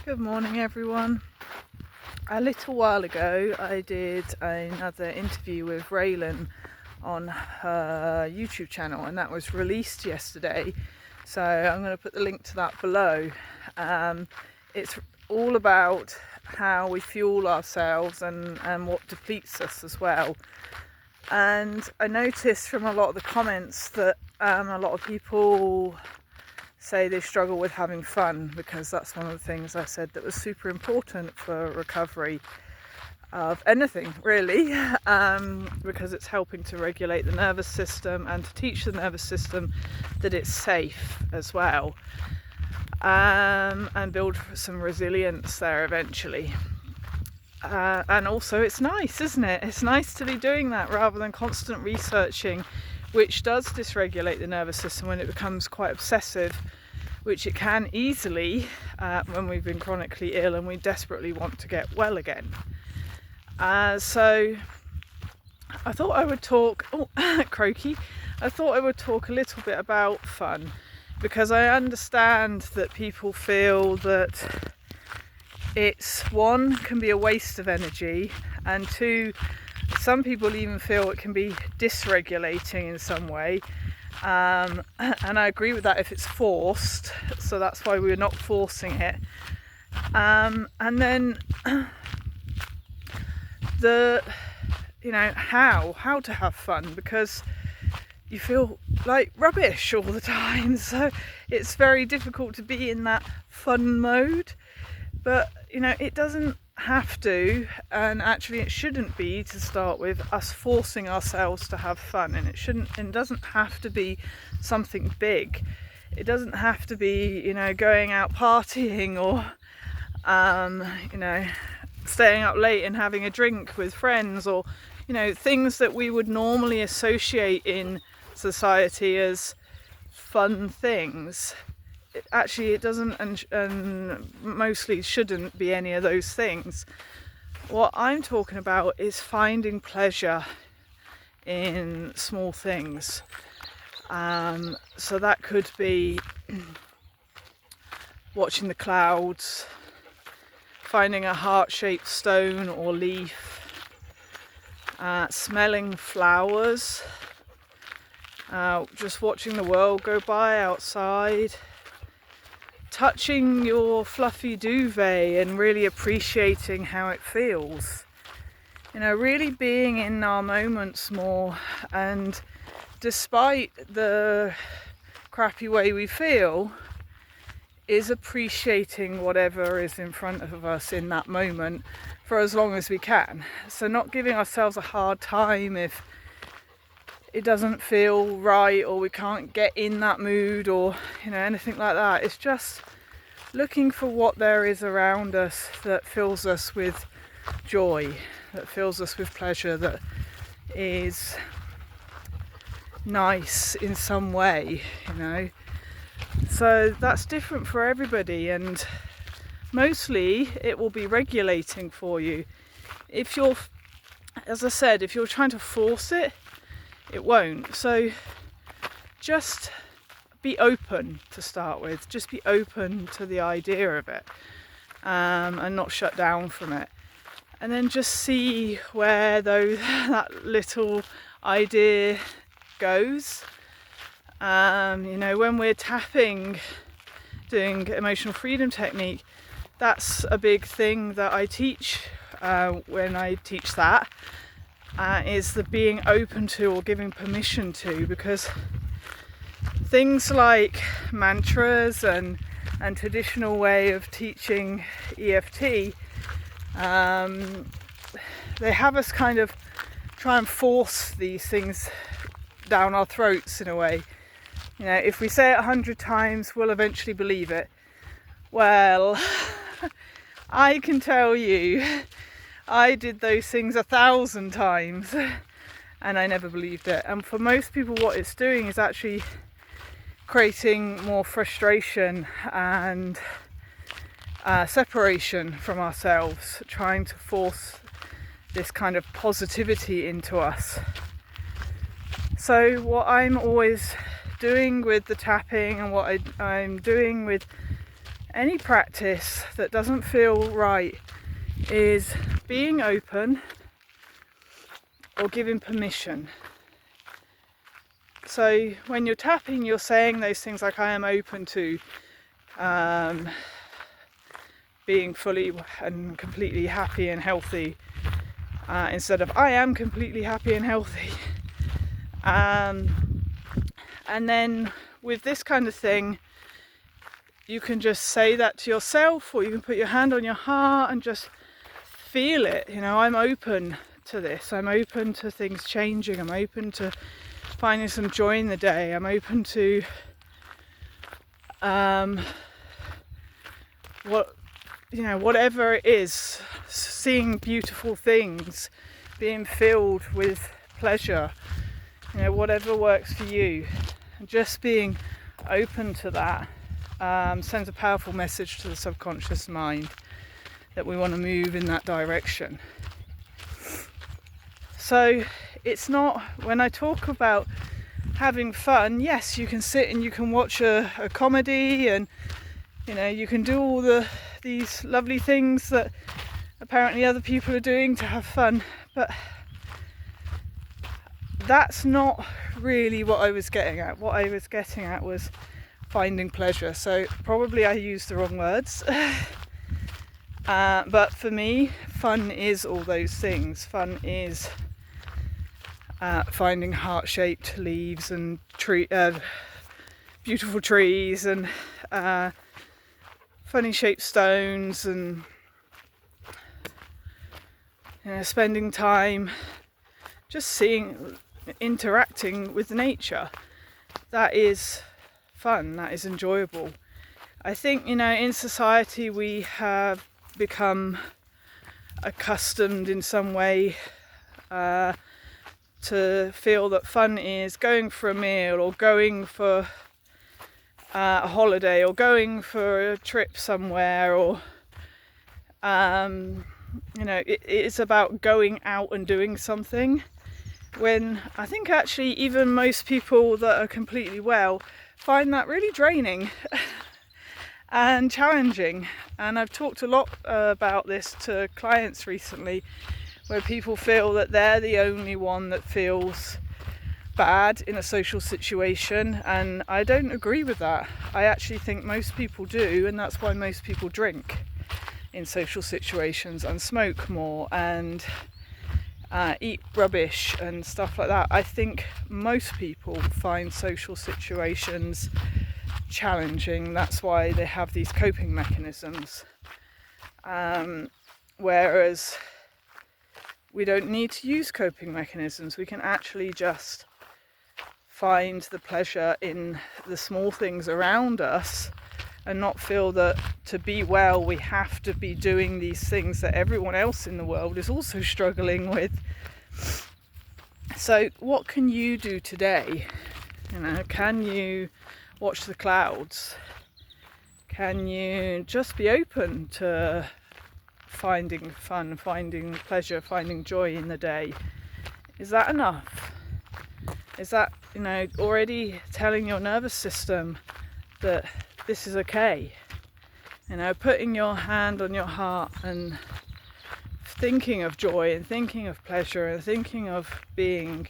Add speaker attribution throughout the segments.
Speaker 1: Good morning, everyone. A little while ago I did another interview with Raylan on her YouTube channel, and that was released yesterday, so I'm going to put the link to that below. It's all about how we fuel ourselves and what depletes us as well. And I noticed from a lot of the comments that a lot of people say they struggle with having fun, because that's one of the things I said that was super important for recovery of anything really, because it's helping to regulate the nervous system and to teach the nervous system that it's safe as well, and build some resilience there eventually. And also it's nice, isn't it? It's nice to be doing that rather than constant researching, which does dysregulate the nervous system when it becomes quite obsessive, which it can easily when we've been chronically ill and we desperately want to get well again. So I thought I would talk, croaky, I thought I would talk a little bit about fun, because I understand that people feel that it's, one, can be a waste of energy, and two, some people even feel it can be dysregulating in some way, and I agree with that if it's forced, so that's why we're not forcing it. And then how to have fun, because you feel like rubbish all the time, so it's very difficult to be in that fun mode. But it doesn't have to, and actually it shouldn't be, to start with, us forcing ourselves to have fun. And it doesn't have to be something big. It doesn't have to be going out partying, or staying up late and having a drink with friends, or things that we would normally associate in society as fun things. It doesn't, and mostly shouldn't be any of those things. What I'm talking about is finding pleasure in small things. So that could be watching the clouds, finding a heart-shaped stone or leaf, smelling flowers, just watching the world go by outside, touching your fluffy duvet and really appreciating how it feels. Really being in our moments more, and despite the crappy way we feel, is appreciating whatever is in front of us in that moment for as long as we can. So not giving ourselves a hard time if it doesn't feel right, or we can't get in that mood, or anything like that. It's just looking for what there is around us that fills us with joy, that fills us with pleasure, that is nice in some way, So that's different for everybody, and mostly it will be regulating for you. If you're, as I said, if you're trying to force it, it won't. So just be open to start with. Just be open to the idea of it, and not shut down from it. And then just see where that little idea goes. When we're tapping, doing emotional freedom technique, that's a big thing that I teach when I teach that. Is the being open to, or giving permission to, because things like mantras and traditional way of teaching EFT, they have us kind of try and force these things down our throats in a way. If we say it 100 times, we'll eventually believe it. Well, I can tell you, I did those things 1,000 times and I never believed it. And for most people, what it's doing is actually creating more frustration and separation from ourselves, trying to force this kind of positivity into us. So what I'm always doing with the tapping, and what I'm doing with any practice that doesn't feel right is being open or giving permission. So when you're tapping, you're saying those things like, I am open to being fully and completely happy and healthy, instead of I am completely happy and healthy. And then with this kind of thing, you can just say that to yourself, or you can put your hand on your heart and just feel it. I'm open to this. I'm open to things changing. I'm open to finding some joy in the day. I'm open to whatever it is, seeing beautiful things, being filled with pleasure, whatever works for you. And just being open to that sends a powerful message to the subconscious mind that we want to move in that direction. So it's not, when I talk about having fun, yes, you can sit and you can watch a comedy, and you can do all these lovely things that apparently other people are doing to have fun, but that's not really what I was getting at. What I was getting at was finding pleasure. So probably I used the wrong words. But for me, fun is all those things. Fun is finding heart-shaped leaves and beautiful trees and funny-shaped stones, and spending time just interacting with nature. That is fun. That is enjoyable. I think in society we have become accustomed in some way to feel that fun is going for a meal, or going for a holiday, or going for a trip somewhere, or it is about going out and doing something, when I think actually even most people that are completely well find that really draining and challenging. And I've talked a lot about this to clients recently, where people feel that they're the only one that feels bad in a social situation, and I don't agree with that. I actually think most people do, and that's why most people drink in social situations and smoke more and eat rubbish and stuff like that. I think most people find social situations challenging. That's why they have these coping mechanisms, whereas we don't need to use coping mechanisms. We can actually just find the pleasure in the small things around us, and not feel that to be well we have to be doing these things that everyone else in the world is also struggling with. So what can you do today? Can you watch the clouds? Can you just be open to finding fun, finding pleasure, finding joy in the day? Is that enough? Is that, already telling your nervous system that this is okay? Putting your hand on your heart and thinking of joy and thinking of pleasure and thinking of being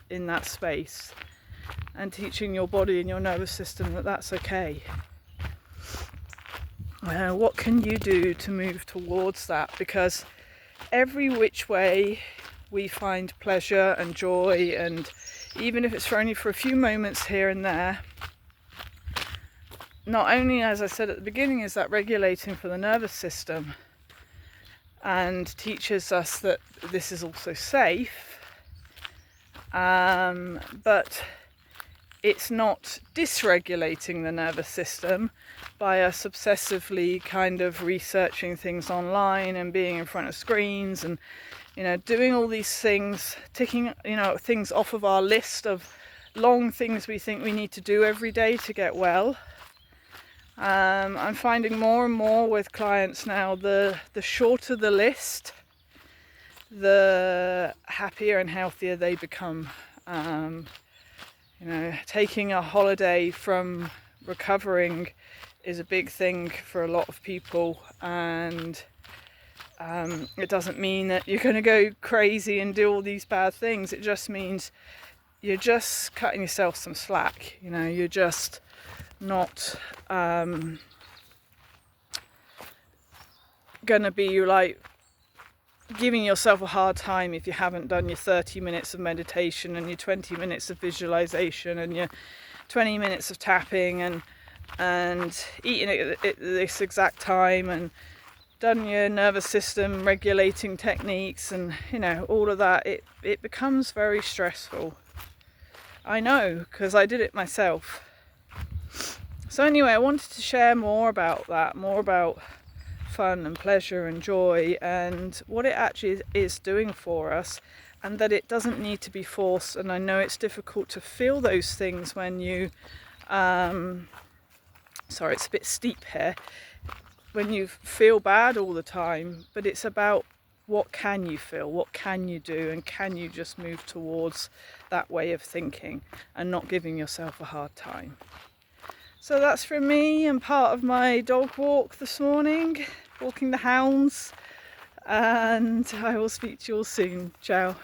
Speaker 1: in that space, and teaching your body and your nervous system that that's okay. What can you do to move towards that? Because every which way we find pleasure and joy, and even if it's only for a few moments here and there, not only, as I said at the beginning, is that regulating for the nervous system and teaches us that this is also safe, but it's not dysregulating the nervous system by us obsessively kind of researching things online and being in front of screens and doing all these things, ticking things off of our list of long things we think we need to do every day to get well. I'm finding more and more with clients now, the shorter the list, the happier and healthier they become. Taking a holiday from recovering is a big thing for a lot of people, and it doesn't mean that you're going to go crazy and do all these bad things. It just means you're just cutting yourself some slack. You know, you're just not going to be like giving yourself a hard time if you haven't done your 30 minutes of meditation and your 20 minutes of visualization and your 20 minutes of tapping and eating it at this exact time and done your nervous system regulating techniques, and you know, all of that. It becomes very stressful. I know, because I did it myself. So anyway, I wanted to share more about that, more about fun and pleasure and joy and what it actually is doing for us, and that it doesn't need to be forced. And I know it's difficult to feel those things when you sorry, it's a bit steep here, when you feel bad all the time, but it's about what can you feel, what can you do, and can you just move towards that way of thinking and not giving yourself a hard time. So that's from me and part of my dog walk this morning, walking the hounds, and I will speak to you all soon. Ciao.